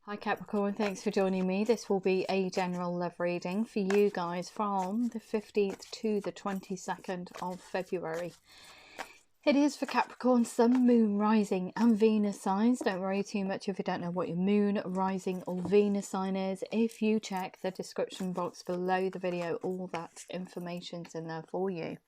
Hi Capricorn, thanks for joining me. This will be a general love reading for you guys from the 15th to the 22nd of February. It is for Capricorn, Sun, Moon, Rising and Venus signs. Don't worry too much if you don't know what your Moon, Rising or Venus sign is. If you check the description box below the video, all that information's in there for you.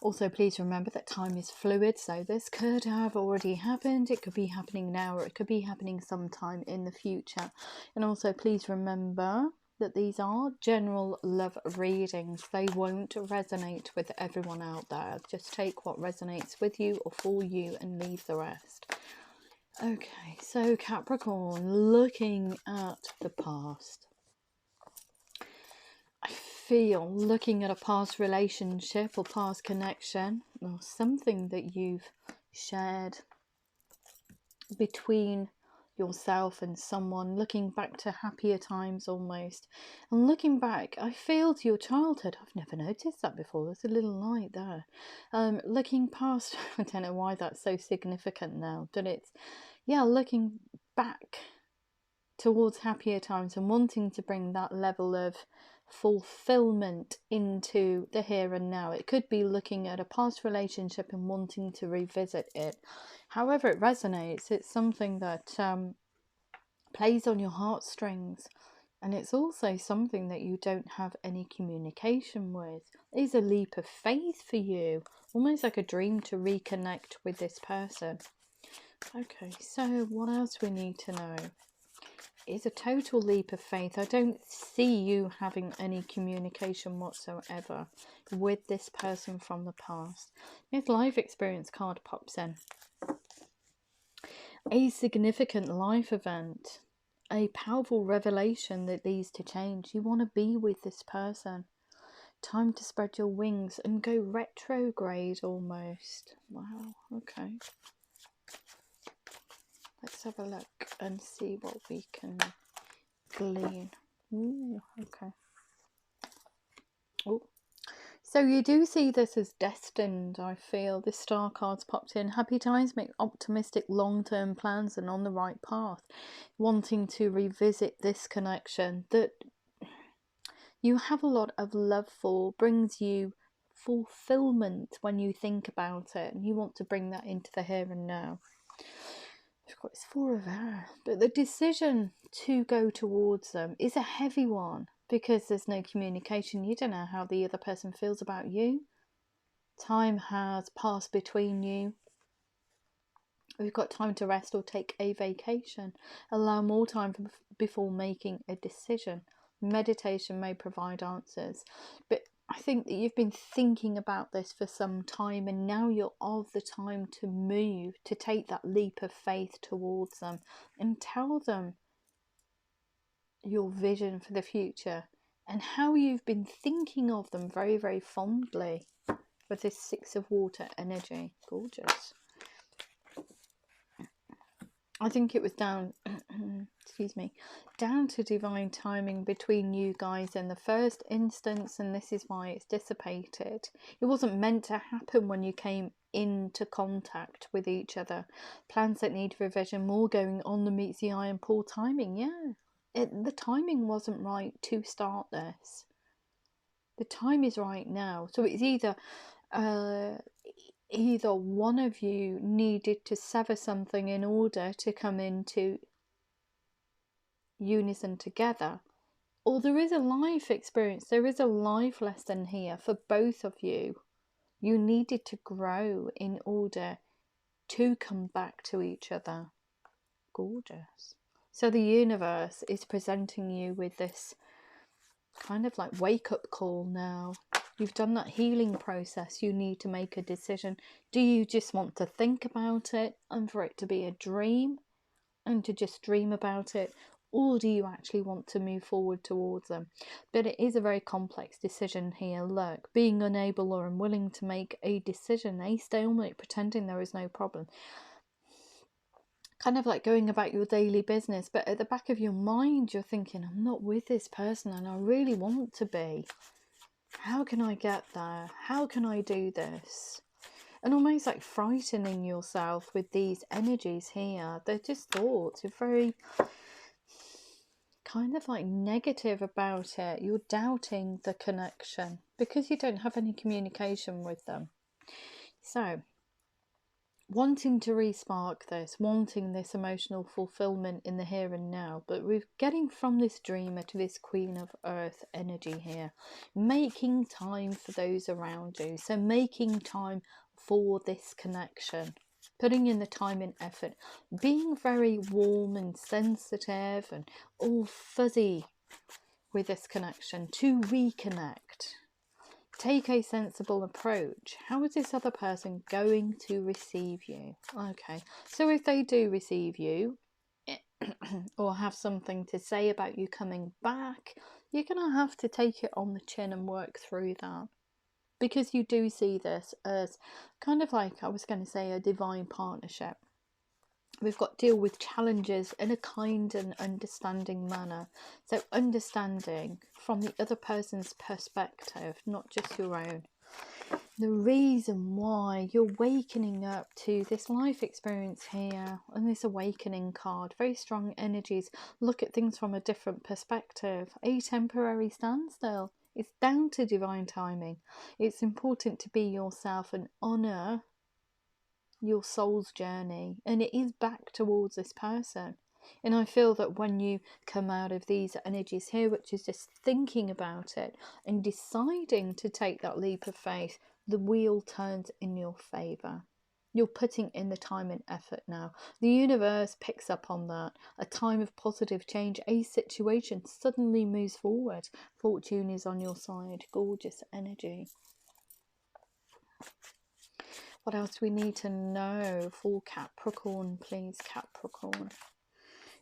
Also, please remember that time is fluid, so this could have already happened, it could be happening now, or it could be happening sometime in the future. And also, please remember that these are general love readings. They won't resonate with everyone out there. Just take what resonates with you or for you and leave the rest. Okay, so Capricorn, looking at the past. I feel looking at a past relationship or past connection or something that you've shared between yourself and someone, looking back to happier times almost. And looking back, I feel to your childhood. I've never noticed that before. There's a little light there. Looking past, I don't know why that's so significant now, but it's, yeah, looking back towards happier times and wanting to bring that level of fulfillment into the here and now. It could be looking at a past relationship and wanting to revisit it. However it resonates, it's something that plays on your heartstrings, and it's also something that you don't have any communication with. It is a leap of faith for you, almost like a dream to reconnect with this person. Okay, so what else we need to know? Is a total leap of faith. I don't see you having any communication whatsoever with this person from the past. This life experience card pops in. A significant life event, a powerful revelation that leads to change. You want to be with this person. Time to spread your wings and go retrograde almost. Wow, okay. Let's have a look and see what we can glean. Ooh, okay. Oh, so you do see this as destined. I feel this star card's popped in. Happy times, make optimistic long-term plans and on the right path. Wanting to revisit this connection that you have a lot of love for, brings you fulfillment when you think about it, and you want to bring that into the here and now. It's 4 of air, but the decision to go towards them is a heavy one because there's no communication. You don't know how the other person feels about you. Time has passed between you. We've got time to rest or take a vacation. Allow more time before making a decision. Meditation may provide answers, but I think that you've been thinking about this for some time, and now you're of the time to move, to take that leap of faith towards them and tell them your vision for the future and how you've been thinking of them very, very fondly with this 6 of water energy. Gorgeous. I think it was down, excuse me, down to divine timing between you guys in the first instance, and this is why it's dissipated. It wasn't meant to happen when you came into contact with each other. Plans that need revision, more going on than meets the eye, and poor timing. Yeah, the timing wasn't right to start this. The time is right now. So it's either one of you needed to sever something in order to come into unison together, or there is a life experience, there is a life lesson here for both of you. You needed to grow in order to come back to each other. Gorgeous. So the universe is presenting you with this kind of like wake-up call now. You've done that healing process. You need to make a decision. Do you just want to think about it and for it to be a dream and to just dream about it? Or do you actually want to move forward towards them? But it is a very complex decision here. Look, being unable or unwilling to make a decision, a stalemate, pretending there is no problem. Kind of like going about your daily business, but at the back of your mind, you're thinking, I'm not with this person and I really want to be. How can I get there? How can I do this? And almost like frightening yourself with these energies here. They're just thoughts. You're very kind of like negative about it. You're doubting the connection because you don't have any communication with them. So, wanting to respark this, wanting this emotional fulfillment in the here and now, but we're getting from this dreamer to this Queen of Earth energy here, making time for those around you. So making time for this connection, putting in the time and effort, being very warm and sensitive and all fuzzy with this connection to reconnect. Take a sensible approach. How is this other person going to receive you? Okay, so if they do receive you or have something to say about you coming back, you're going to have to take it on the chin and work through that. Because you do see this as kind of like, I was going to say, a divine partnership. We've got to deal with challenges in a kind and understanding manner. So understanding from the other person's perspective, not just your own. The reason why you're wakening up to this life experience here and this awakening card, very strong energies, look at things from a different perspective. A temporary standstill. It's down to divine timing. It's important to be yourself and honour your soul's journey, and it is back towards this person. And I feel that when you come out of these energies here, which is just thinking about it and deciding to take that leap of faith, the wheel turns in your favour. You're putting in the time and effort now. The universe picks up on that. A time of positive change, a situation suddenly moves forward. Fortune is on your side. Gorgeous energy. What else do we need to know for Capricorn, please, Capricorn?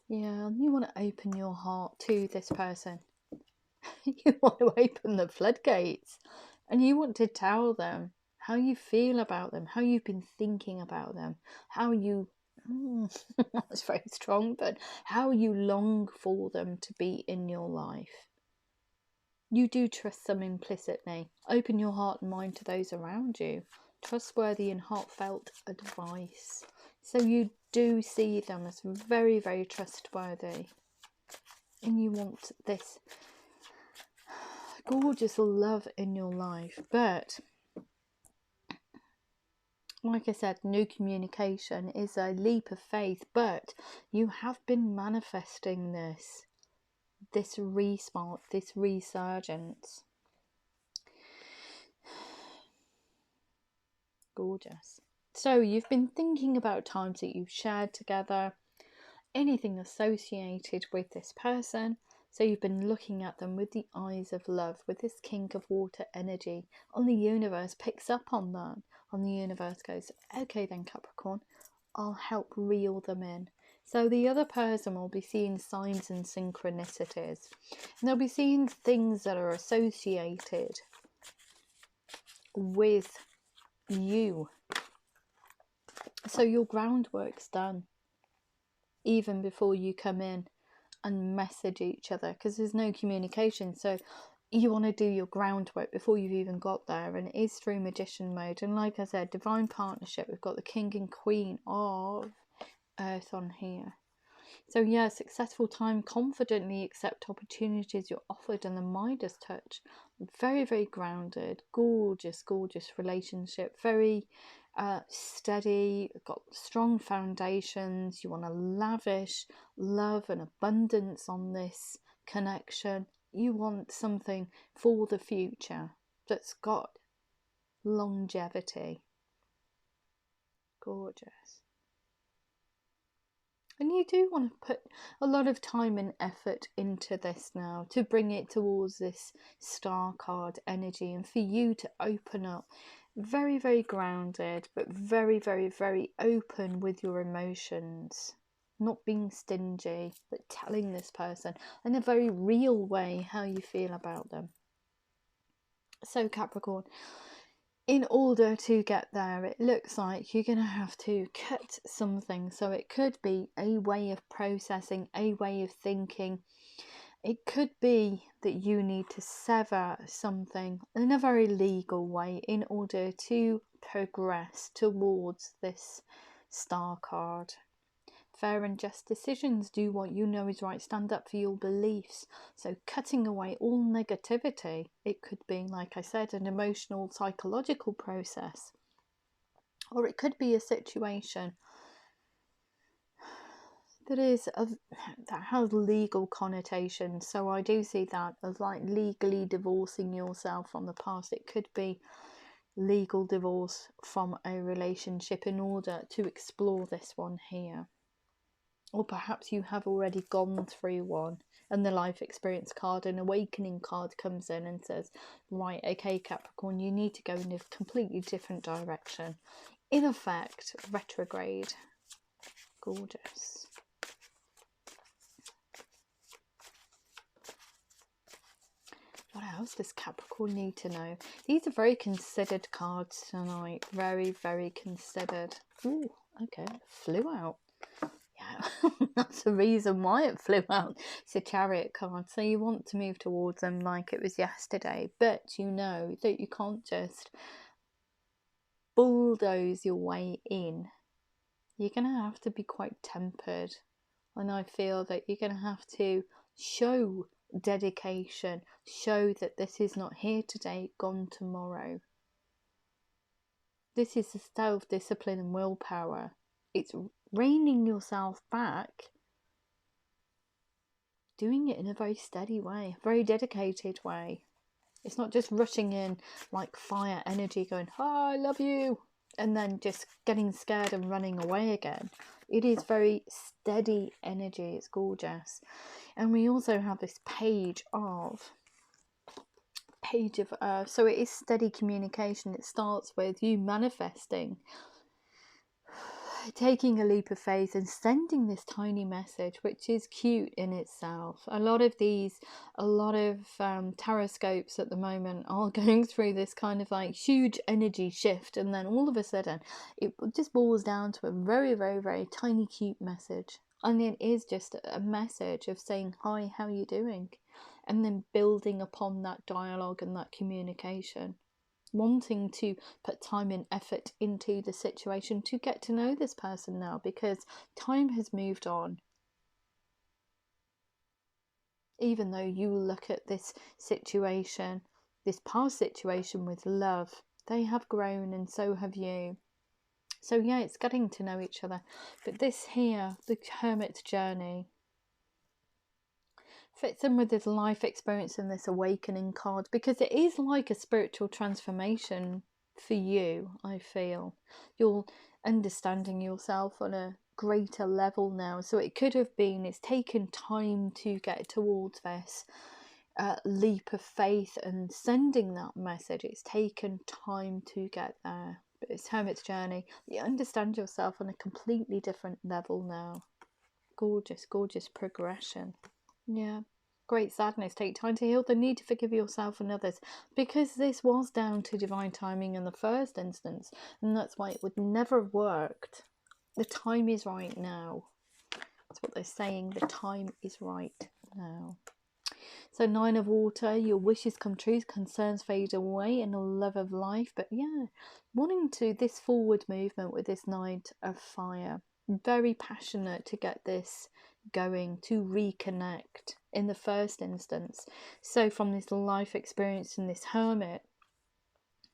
Yeah, you want to open your heart to this person. You want to open the floodgates. And you want to tell them how you feel about them, how you've been thinking about them, how you... that's very strong, but how you long for them to be in your life. You do trust them implicitly. Open your heart and mind to those around you. Trustworthy and heartfelt advice. So you do see them as very, very trustworthy. And you want this gorgeous love in your life. But, like I said, new communication is a leap of faith. But you have been manifesting this respark, this resurgence. Gorgeous. So you've been thinking about times that you've shared together, anything associated with this person. So you've been looking at them with the eyes of love, with this King of Water energy. And the universe picks up on that. And the universe goes, okay then, Capricorn, I'll help reel them in. So the other person will be seeing signs and synchronicities. And they'll be seeing things that are associated with you. So your groundwork's done even before you come in and message each other, because there's no communication. So you want to do your groundwork before you've even got there, and it is through magician mode. And like I said, divine partnership, we've got the King and Queen of Earth on here. So yeah, successful time, confidently accept opportunities you're offered, and the Midas touch. Very, very grounded, gorgeous, gorgeous relationship. Very steady, got strong foundations. You want to lavish love and abundance on this connection. You want something for the future that's got longevity. Gorgeous. And you do want to put a lot of time and effort into this now to bring it towards this star card energy, and for you to open up very, very grounded, but very, very, very open with your emotions. Not being stingy, but telling this person in a very real way how you feel about them. So Capricorn, in order to get there, it looks like you're going to have to cut something. So it could be a way of processing, a way of thinking. It could be that you need to sever something in a very legal way in order to progress towards this star card. fair and just decisions, do what you know is right, stand up for your beliefs. So cutting away all negativity. It could be, like I said, an emotional, psychological process, or it could be a situation that has legal connotations. So I do see that as like legally divorcing yourself from the past. It could be legal divorce from a relationship in order to explore this one here. Or perhaps you have already gone through one, and the life experience card, an awakening card, comes in and says, right, okay, Capricorn, you need to go in a completely different direction. In effect, retrograde. Gorgeous. What else does Capricorn need to know? These are very considered cards tonight. Very, very considered. Ooh, okay. Flew out. Yeah, that's the reason why it flew out. It's a Chariot card. So you want to move towards them like it was yesterday. But you know that you can't just bulldoze your way in. You're going to have to be quite tempered. And I feel that you're going to have to show dedication, show that this is not here today, gone tomorrow. This is the self-discipline and willpower. It's reining yourself back, doing it in a very steady way, a very dedicated way. It's not just rushing in like fire energy going, oh, I love you, and then just getting scared and running away again. It is very steady energy. It's gorgeous. And we also have this page of Earth. So it is steady communication. It starts with you manifesting, taking a leap of faith and sending this tiny message, which is cute in itself. A lot of taroscopes at the moment are going through this kind of like huge energy shift, and then all of a sudden it just boils down to a very, very, very tiny cute message. And it is just a message of saying, hi, how are you doing? And then building upon that dialogue and that communication. Wanting to put time and effort into the situation to get to know this person now, because time has moved on. Even though you look at this situation, this past situation, with love, they have grown and so have you. So yeah, it's getting to know each other. But this here, the Hermit's journey, fits in with this life experience and this awakening card, because it is like a spiritual transformation for you. I feel you're understanding yourself on a greater level now. So it could have been, it's taken time to get towards this leap of faith and sending that message. It's taken time to get there. But it's Hermit's journey. You understand yourself on a completely different level now. Gorgeous, gorgeous progression. Yeah. Great sadness. Take time to heal the need to forgive yourself and others, because this was down to divine timing in the first instance, and that's why it would never have worked. The time is right now. That's what they're saying. The time is right now. So 9 of Water, your wishes come true, concerns fade away in the love of life. But yeah, wanting to this forward movement with this 9 of Fire. Very passionate to get this going, to reconnect in the first instance. So from this life experience and this Hermit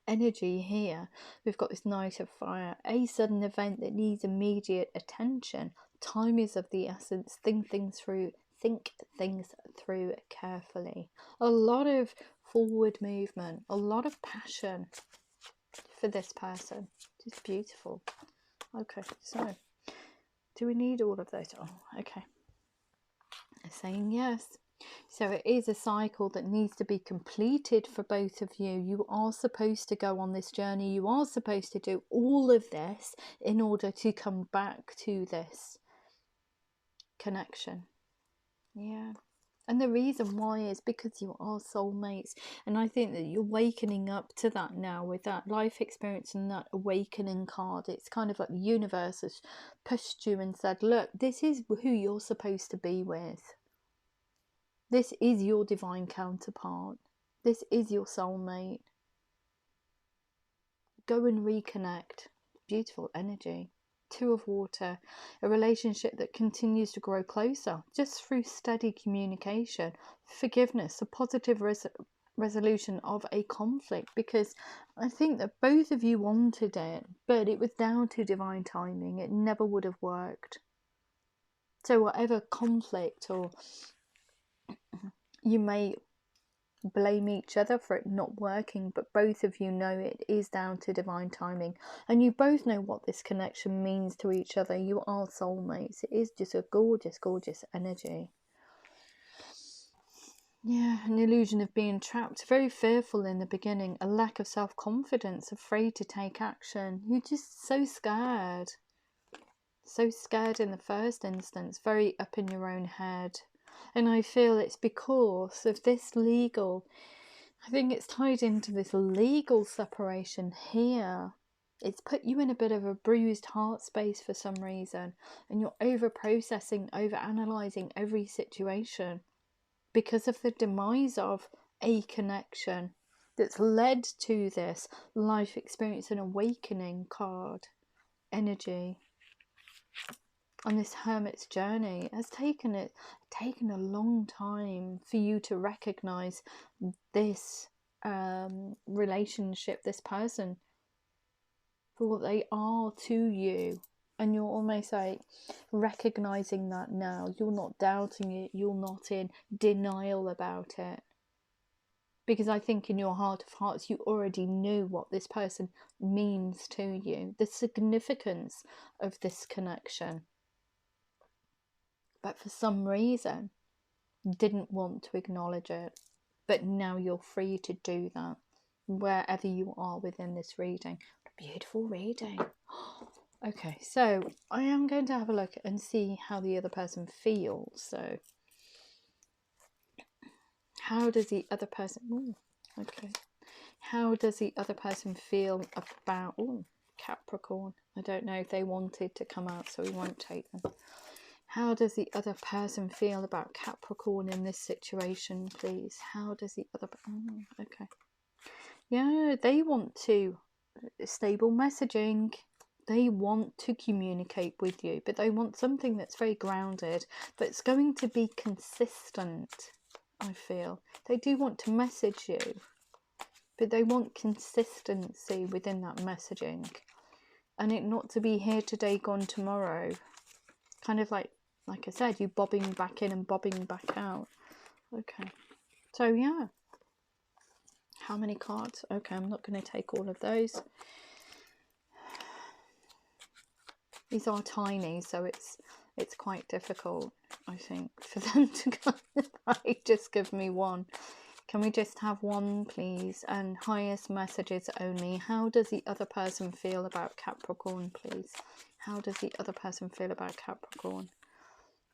energy here, we've got this Knight of Fire. A sudden event that needs immediate attention. Time is of the essence. Think things through carefully. A lot of forward movement, a lot of passion for this person. Just beautiful. Okay, so do we need all of those? Oh, okay. They're saying yes. So it is a cycle that needs to be completed for both of you. You are supposed to go on this journey. You are supposed to do all of this in order to come back to this connection. Yeah. And the reason why is because you are soulmates. And I think that you're wakening up to that now with that life experience and that awakening card. It's kind of like the universe has pushed you and said, look, this is who you're supposed to be with. This is your divine counterpart. This is your soulmate. Go and reconnect. Beautiful energy. Two of Water, a relationship that continues to grow closer just through steady communication, forgiveness, a positive resolution of a conflict, because I think that both of you wanted it, but it was down to divine timing. It never would have worked. So whatever conflict, or you may blame each other for it not working, but both of you know it is down to divine timing, and you both know what this connection means to each other. You are soulmates. It is just a gorgeous, gorgeous energy. Yeah, an illusion of being trapped, very fearful in the beginning, a lack of self-confidence, afraid to take action. You're just so scared in the first instance, very up in your own head. And I feel it's because of this legal, I think it's tied into this legal separation here. It's put you in a bit of a bruised heart space for some reason, and you're over processing, over analysing every situation because of the demise of a connection that's led to this life experience and awakening card energy. On this hermit's journey, has taken a long time for you to recognize this relationship, this person, for what they are to you. And you're almost like recognizing that now. You're not doubting it. You're not in denial about it. Because I think in your heart of hearts, you already knew what this person means to you, the significance of this connection. But for some reason, didn't want to acknowledge it. But now you're free to do that, wherever you are within this reading. What a beautiful reading. Okay, so I am going to have a look and see how the other person feels. So, how does the other person... Ooh, okay. How does the other person feel about... Ooh, Capricorn. I don't know if they wanted to come out, so we won't take them. How does the other person feel about Capricorn in this situation, please? How does the other... Oh, okay. Yeah, they want to... Stable messaging. They want to communicate with you, but they want something that's very grounded, that's going to be consistent, I feel. They do want to message you, but they want consistency within that messaging. And it not to be here today, gone tomorrow. Kind of like I said, you bobbing back in and bobbing back out. Okay. So, yeah. How many cards? Okay, I'm not going to take all of those. These are tiny, so it's quite difficult, I think, for them to kind of like just give me one. Can we just have one, please? And highest messages only. How does the other person feel about Capricorn, please? How does the other person feel about Capricorn?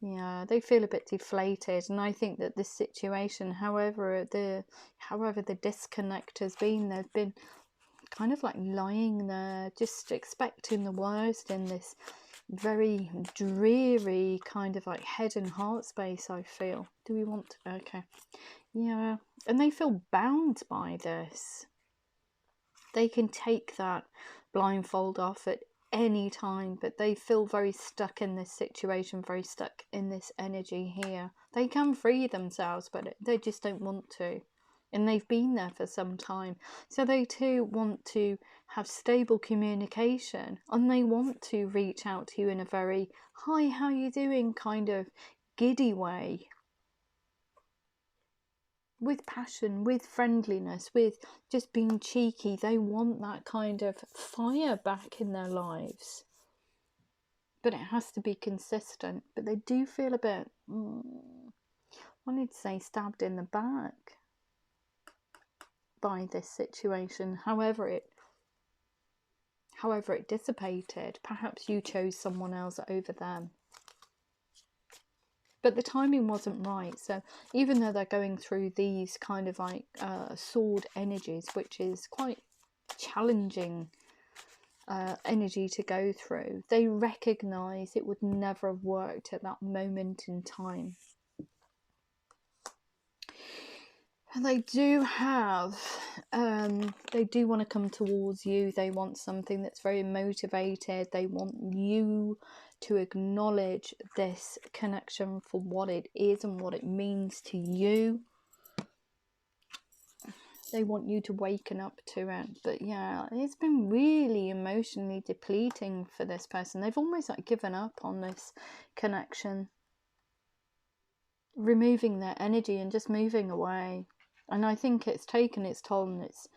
Yeah, they feel a bit deflated, and I think that this situation, however the disconnect has been, they've been kind of like lying there, just expecting the worst in this very dreary kind of like head and heart space, I feel. Do we want to... Okay. Yeah, and they feel bound by this. They can take that blindfold off at any time, but they feel very stuck in this situation, very stuck in this energy here. They can free themselves, but they just don't want to. And they've been there for some time. So they too want to have stable communication, and they want to reach out to you in a very, hi, how you doing, kind of giddy way. With passion, with friendliness, with just being cheeky. They want that kind of fire back in their lives. But it has to be consistent. But they do feel a bit, I wanted to say stabbed in the back by this situation. However it dissipated. Perhaps you chose someone else over them. But the timing wasn't right. So even though they're going through these kind of like sword energies, which is quite challenging energy to go through, they recognise it would never have worked at that moment in time. And they do have They do want to come towards you. They want something that's very motivated. They want you to acknowledge this connection for what it is and what it means to you. They want you to waken up to it. But yeah, it's been really emotionally depleting for this person. They've almost like given up on this connection, removing their energy and just moving away. And I think it's taken its toll, and it's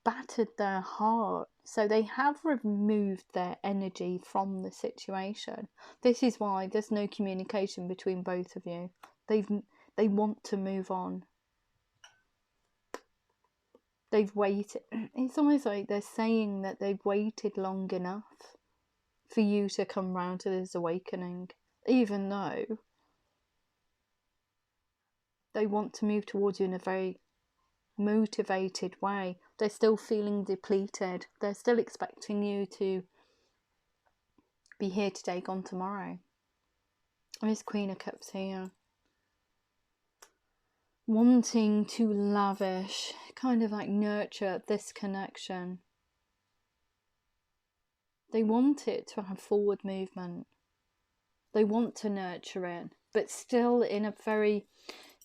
battered their heart. So they have removed their energy from the situation. This is why there's no communication between both of you. They want to move on. They've waited. It's almost like they're saying that they've waited long enough for you to come round to this awakening, even though they want to move towards you in a very motivated way. They're still feeling depleted. They're still expecting you to be here today, gone tomorrow. There's Queen of Cups here. Wanting to lavish, kind of like nurture this connection. They want it to have forward movement. They want to nurture it, but still in a very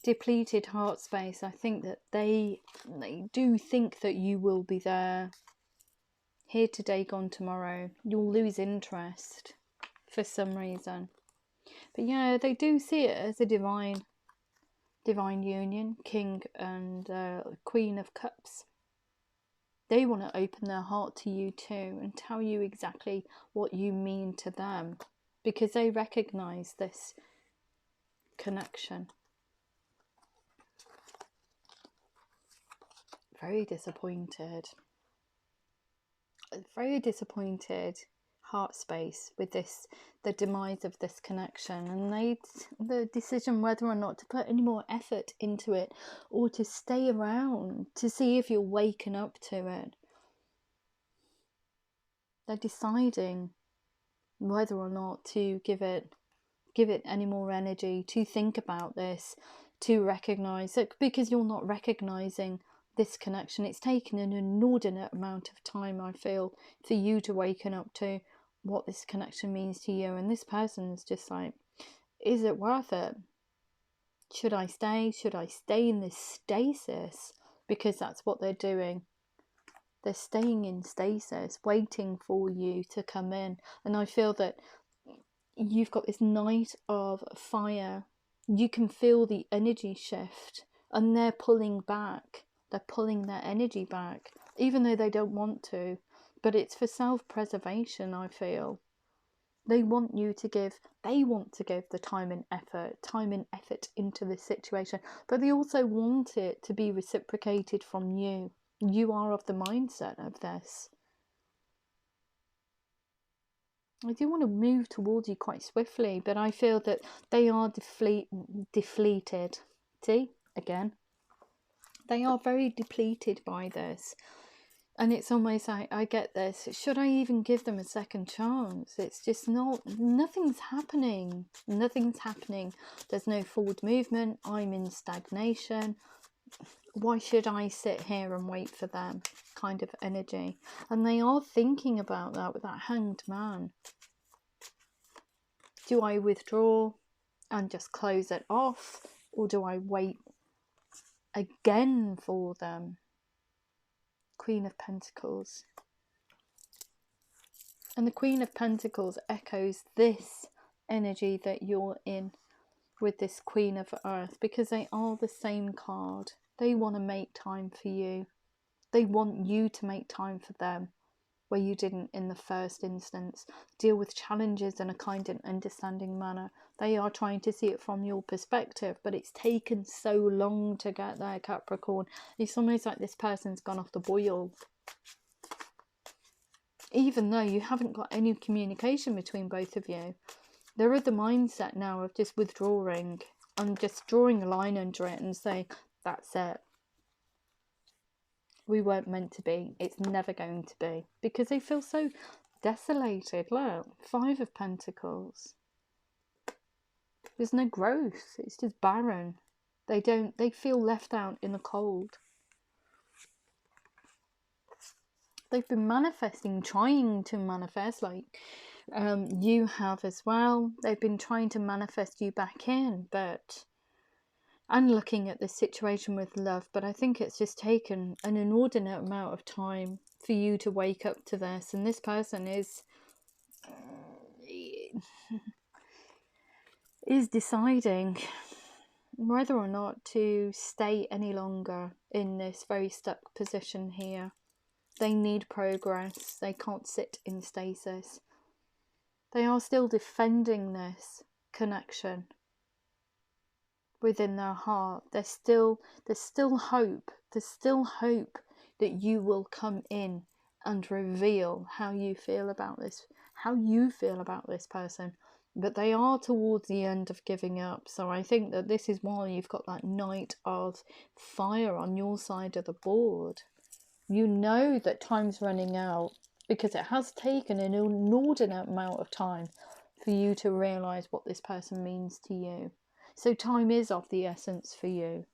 depleted heart space. I think that they do think that you will be there, here today, gone tomorrow. You'll lose interest for some reason. But yeah, they do see it as a divine union, King and Queen of Cups. They want to open their heart to you too and tell you exactly what you mean to them, because they recognize this connection. Very disappointed. Very disappointed heart space with this, the demise of this connection, and the decision whether or not to put any more effort into it or to stay around to see if you're waking up to it. They're deciding whether or not to give it any more energy, to think about this, to recognize it, because you're not recognizing this connection. It's taken an inordinate amount of time, I feel, for you to waken up to what this connection means to you. And this person is just like, is it worth it? Should I stay? Should I stay in this stasis? Because that's what they're doing. They're staying in stasis, waiting for you to come in. And I feel that you've got this Knight of Fire. You can feel the energy shift, and they're pulling back. They're pulling their energy back, even though they don't want to. But it's for self-preservation, I feel. They want to give the time and effort into this situation. But they also want it to be reciprocated from you. You are of the mindset of this. I do want to move towards you quite swiftly, but I feel that they are deflated. See? Again. They are very depleted by this. And it's almost like, I get this. Should I even give them a second chance? It's just nothing's happening. Nothing's happening. There's no forward movement. I'm in stagnation. Why should I sit here and wait for them? Kind of energy. And they are thinking about that with that Hanged Man. Do I withdraw and just close it off? Or do I wait again for them? Queen of Pentacles. And the Queen of Pentacles echoes this energy that you're in with this Queen of Earth, because they are the same card. They want to make time for you. They want you to make time for them, where you didn't in the first instance. Deal with challenges in a kind and understanding manner. They are trying to see it from your perspective, but it's taken so long to get there, Capricorn. It's almost like this person's gone off the boil. Even though you haven't got any communication between both of you. They're at the mindset now of just withdrawing and just drawing a line under it and saying, that's it. We weren't meant to be. It's never going to be. Because they feel so desolated. Look, 5 of Pentacles. There's no growth. It's just barren. They feel left out in the cold. They've been manifesting, trying to manifest, like you have as well. They've been trying to manifest you back in, but and looking at this situation with love, but I think it's just taken an inordinate amount of time for you to wake up to this, and this person is deciding whether or not to stay any longer in this very stuck position here. They need progress. They can't sit in stasis. They are still defending this connection within their heart. There's still hope. There's still hope that you will come in and reveal how you feel about this person. But they are towards the end of giving up. So I think that this is why you've got that Knight of Fire on your side of the board. You know that time's running out, because it has taken an inordinate amount of time for you to realise what this person means to you. So time is of the essence for you.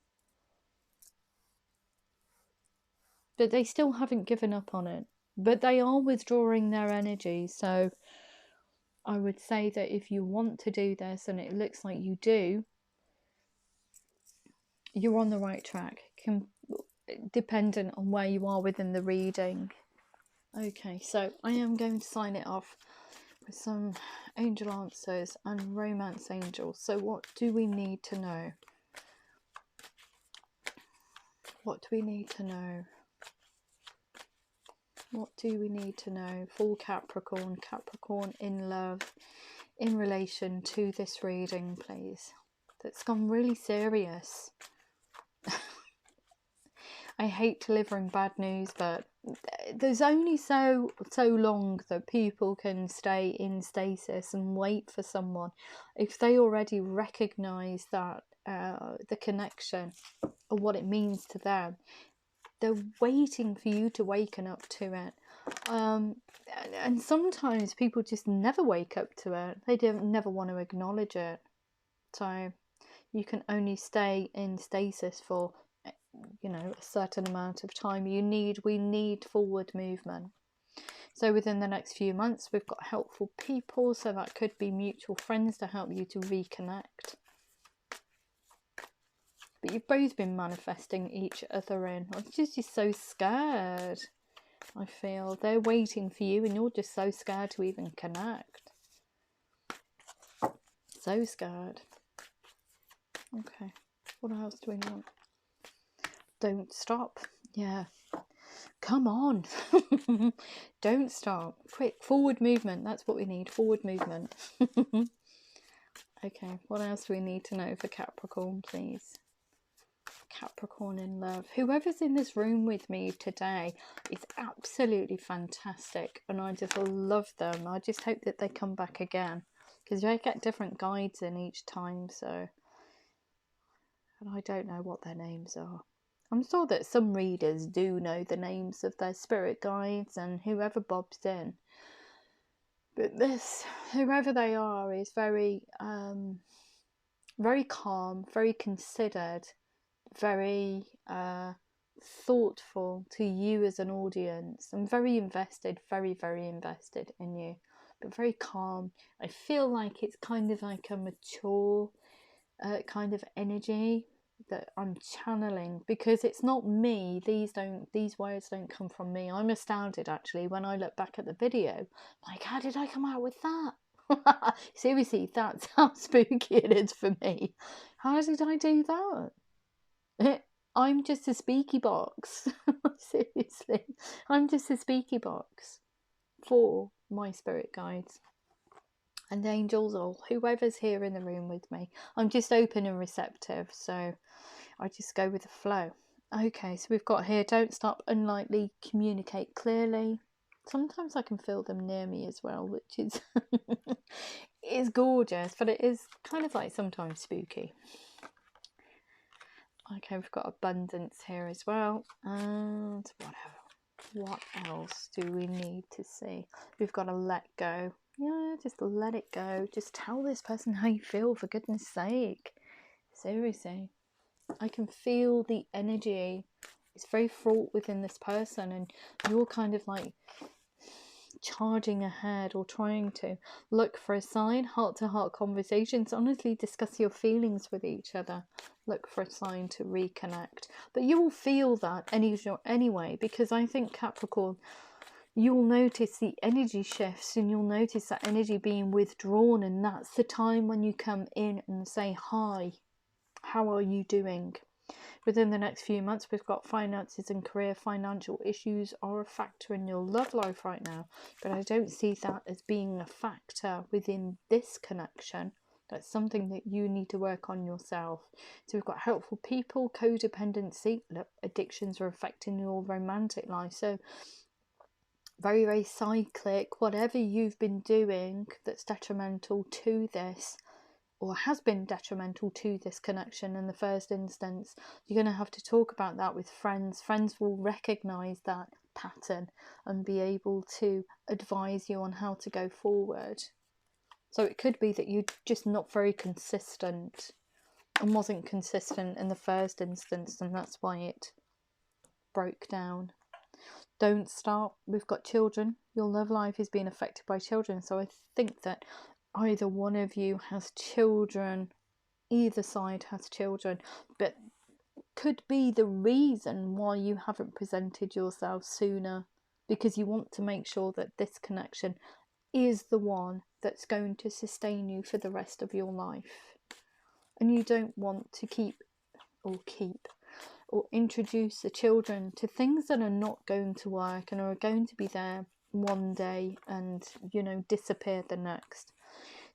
But they still haven't given up on it. But they are withdrawing their energy. So I would say that if you want to do this, and it looks like you do, you're on the right track. Dependent on where you are within the reading. Okay, so I am going to sign it off with some angel answers and romance angels. So what do we need to know? What do we need to know? What do we need to know for Capricorn? Capricorn in love, in relation to this reading, please. That's gone really serious. I hate delivering bad news, but there's only so long that people can stay in stasis and wait for someone. If they already recognise that the connection or what it means to them, they're waiting for you to waken up to it. And sometimes people just never wake up to it. They never want to acknowledge it. So you can only stay in stasis for, you know, a certain amount of time. We need forward movement. So within the next few months, we've got helpful people. So that could be mutual friends to help you to reconnect. But you've both been manifesting each other in. I'm just so scared. I feel they're waiting for you and you're just so scared to even connect. So scared. Okay. What else do we want? Don't stop. Yeah. Come on. Don't stop. Quick. Forward movement. That's what we need. Forward movement. Okay. What else do we need to know for Capricorn, please? Capricorn in love. Whoever's in this room with me today is absolutely fantastic, and I just love them. I just hope that they come back again, because I get different guides in each time, so, and I don't know what their names are. I'm sure that some readers do know the names of their spirit guides and whoever bobs in, but this, whoever they are, is very very calm, very considered, very thoughtful to you as an audience. I'm very invested, very invested in you, but very calm. I feel like it's kind of like a mature kind of energy that I'm channeling, because it's not me. These words don't come from me. I'm astounded actually when I look back at the video, like, how did I come out with that? Seriously, that's how spooky it is for me. How did I do that? I'm just a speaky box. Seriously, I'm just a speaky box for my spirit guides and angels, or whoever's here in the room with me. I'm just open and receptive, so I just go with the flow. Okay, so we've got here, don't stop, unlikely, communicate clearly. Sometimes I can feel them near me as well, which is is gorgeous, but it is kind of like sometimes spooky. Okay, we've got abundance here as well, and what else do we need to see? We've got to let go. Yeah, just let it go. Just tell this person how you feel, for goodness sake. Seriously, I can feel the energy It's very fraught within this person, and you're kind of like charging ahead or trying to look for a sign. Heart-to-heart conversations, honestly discuss your feelings with each other, look for a sign to reconnect. But you will feel that anyway, because I think, Capricorn, you'll notice the energy shifts, and you'll notice that energy being withdrawn, and that's the time when you come in and say, hi, how are you doing? Within the next few months, we've got finances and career. Financial issues are a factor in your love life right now, but I don't see that as being a factor within this connection. That's something that you need to work on yourself. So we've got helpful people, codependency. Look, addictions are affecting your romantic life. So very, very cyclic. Whatever you've been doing that's detrimental to this, or has been detrimental to this connection in the first instance, you're going to have to talk about that with friends. Friends will recognize that pattern and be able to advise you on how to go forward. So it could be that you're just not very consistent and wasn't consistent in the first instance, and that's why it broke down. Don't start. We've got children. Your love life is being affected by children. So I think that either one of you has children, either side has children, but could be the reason why you haven't presented yourself sooner, because you want to make sure that this connection is the one that's going to sustain you for the rest of your life, and you don't want to keep or introduce the children to things that are not going to work and are going to be there one day and, you know, disappear the next.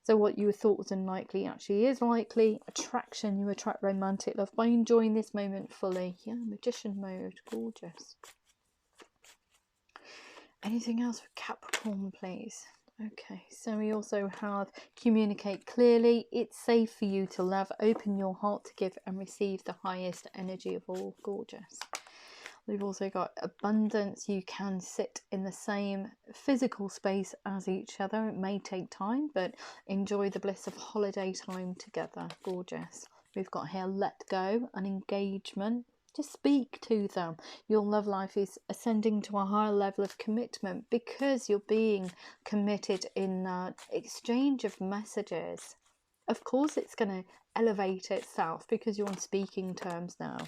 So what you thought was unlikely actually is likely. Attraction, you attract romantic love by enjoying this moment fully. Yeah, magician mode, gorgeous. Anything else for Capricorn, please? Okay, so we also have communicate clearly. It's safe for you to love. Open your heart to give and receive the highest energy of all. Gorgeous. We've also got abundance. You can sit in the same physical space as each other. It may take time, but enjoy the bliss of holiday time together. Gorgeous. We've got here let go and engagement. Just speak to them. Your love life is ascending to a higher level of commitment because you're being committed in that exchange of messages. Of course, it's going to elevate itself because you're on speaking terms now.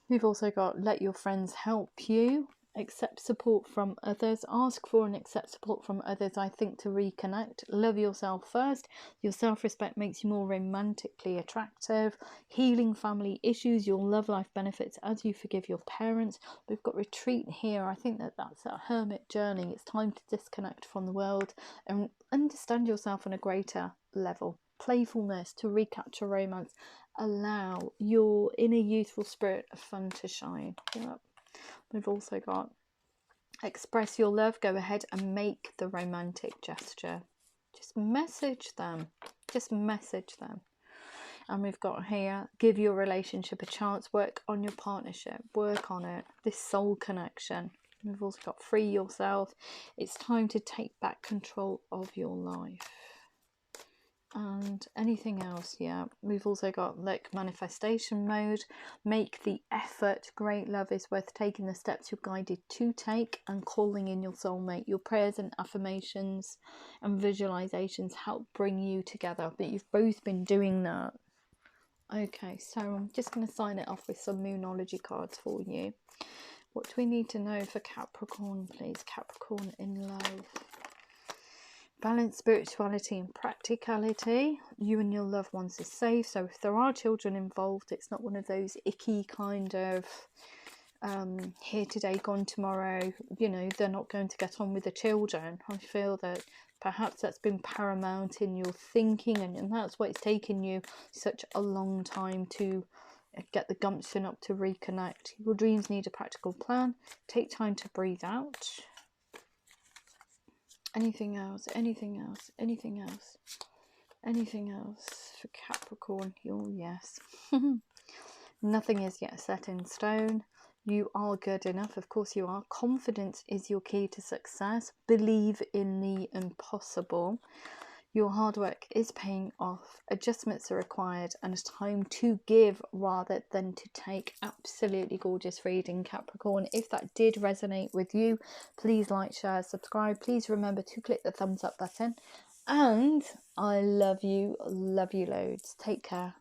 We've also got let your friends help you. Accept support from others. Ask for and accept support from others, I think, to reconnect. Love yourself first. Your self-respect makes you more romantically attractive. Healing family issues. Your love life benefits as you forgive your parents. We've got retreat here. I think that's a hermit journey. It's time to disconnect from the world and understand yourself on a greater level. Playfulness to recapture romance. Allow your inner youthful spirit of fun to shine. Yep. We've also got express your love. Go ahead and make the romantic gesture. Just message them. Just message them. And we've got here, give your relationship a chance. Work on your partnership. Work on it. This soul connection. We've also got free yourself. It's time to take back control of your life. And anything else? Yeah, we've also got like manifestation mode. Make the effort. Great love is worth taking the steps you're guided to take, and calling in your soulmate. Your prayers and affirmations and visualizations help bring you together, but you've both been doing that. Okay, so I'm just going to sign it off with some Moonology cards for you. What do we need to know for Capricorn, please? Capricorn in love. Balance spirituality and practicality. You and your loved ones are safe. So if there are children involved, it's not one of those icky kind of here today, gone tomorrow. You know, they're not going to get on with the children. I feel that perhaps that's been paramount in your thinking, and that's why it's taken you such a long time to get the gumption up to reconnect. Your dreams need a practical plan. Take time to breathe out. Anything else? Anything else? Anything else? Anything else for Capricorn? Oh, yes. Nothing is yet set in stone. You are good enough. Of course you are. Confidence is your key to success. Believe in the impossible. Your hard work is paying off, adjustments are required, and it's time to give rather than to take. Absolutely gorgeous reading, Capricorn. If that did resonate with you, please like, share, subscribe. Please remember to click the thumbs up button. And I love you loads. Take care.